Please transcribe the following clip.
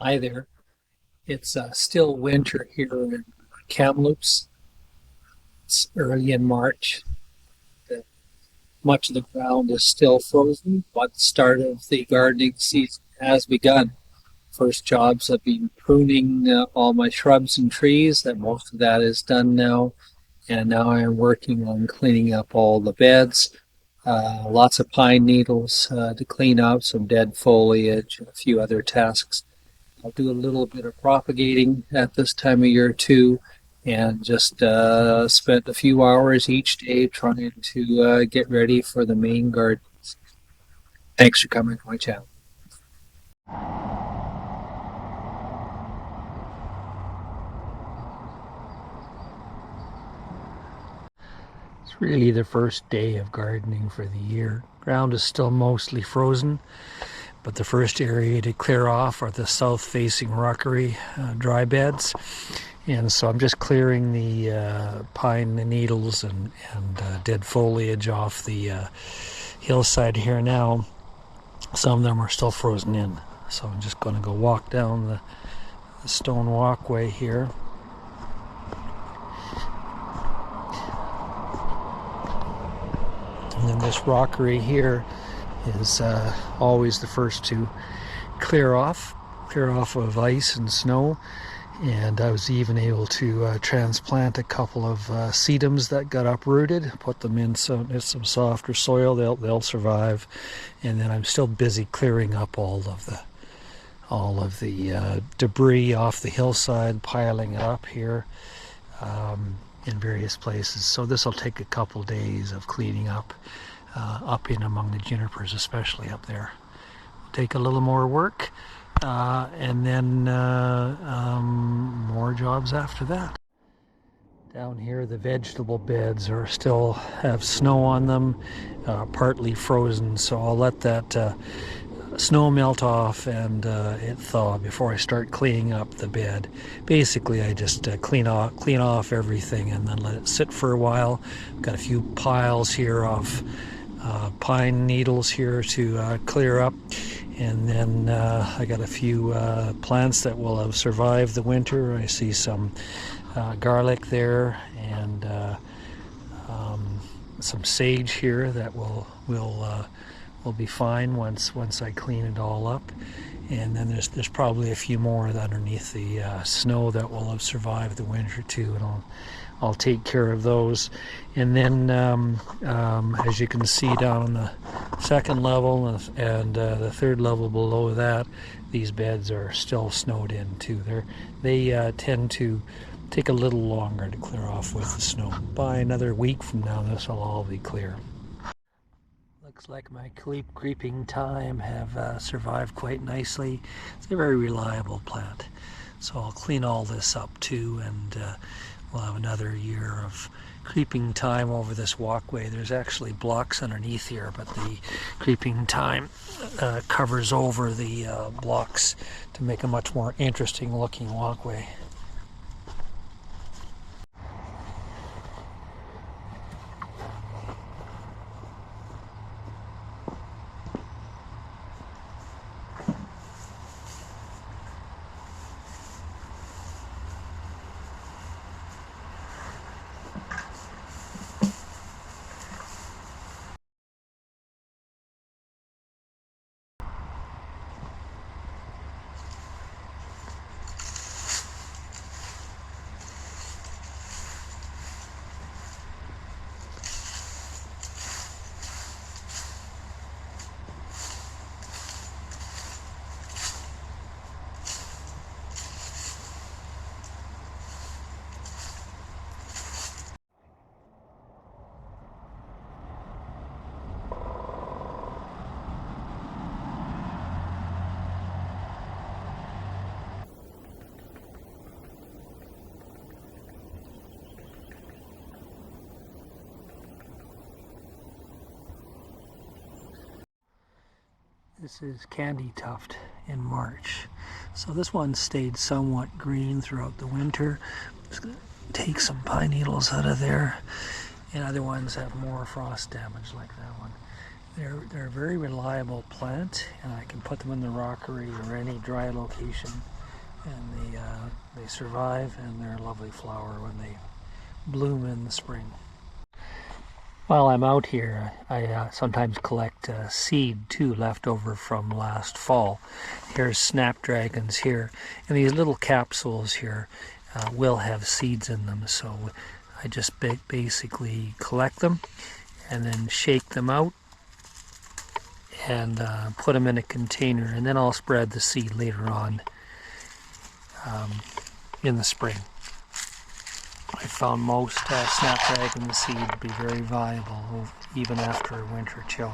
Hi there. It's still winter here in Kamloops. It's early in March. The, much of the ground is still frozen, but the start of the gardening season has begun. First jobs have been pruning all my shrubs and trees. That most of that is done now, and now I'm working on cleaning up all the beds. Lots of pine needles to clean up, some dead foliage, and a few other tasks. I'll do a little bit of propagating at this time of year too, and just spent a few hours each day trying to get ready for the main garden. Thanks for coming to my channel. It's really the first day of gardening for the year. Ground is still mostly frozen, but the first area to clear off are the south-facing rockery dry beds. And so I'm just clearing the pine needles and dead foliage off the hillside here now. Some of them are still frozen in. So I'm just going to go walk down the stone walkway here. And then this rockery here is always the first to clear off of ice and snow. And I was even able to transplant a couple of sedums that got uprooted, put them in some softer soil. They'll survive. And then I'm still busy clearing up all of the debris off the hillside, piling it up here in various places. So this will take a couple days of cleaning up in among the junipers, especially up there. It'll take a little more work. And then more jobs after that. Down here the vegetable beds still have snow on them, partly frozen, so I'll let that snow melt off and it thaw before I start cleaning up the bed. Basically I just clean off everything and then let it sit for a while. I've got a few piles here of pine needles here to clear up. And then I got a few plants that will have survived the winter. I see some garlic there and some sage here that will be fine once I clean it all up. And then there's probably a few more underneath the snow that will have survived the winter too, and I'll take care of those. And then as you can see down on the second level and the third level below that, these beds are still snowed in too. They tend to take a little longer to clear off with the snow. By another week from now, this will all be clear. Looks like my creeping thyme have survived quite nicely. It's a very reliable plant. So I'll clean all this up too, and we'll have another year of creeping thyme over this walkway. There's actually blocks underneath here, but the creeping thyme covers over the blocks to make a much more interesting looking walkway. This is Candy Tuft in March. So this one stayed somewhat green throughout the winter. I'm just going to take some pine needles out of there, and other ones have more frost damage like that one. They're a very reliable plant, and I can put them in the rockery or any dry location and they survive, and they're a lovely flower when they bloom in the spring. While I'm out here, I sometimes collect seed too, left over from last fall. Here's snapdragons here, and these little capsules here will have seeds in them, so I just basically collect them and then shake them out and put them in a container, and then I'll spread the seed later on in the spring. I found most snapdragon seed to be very viable even after a winter chill.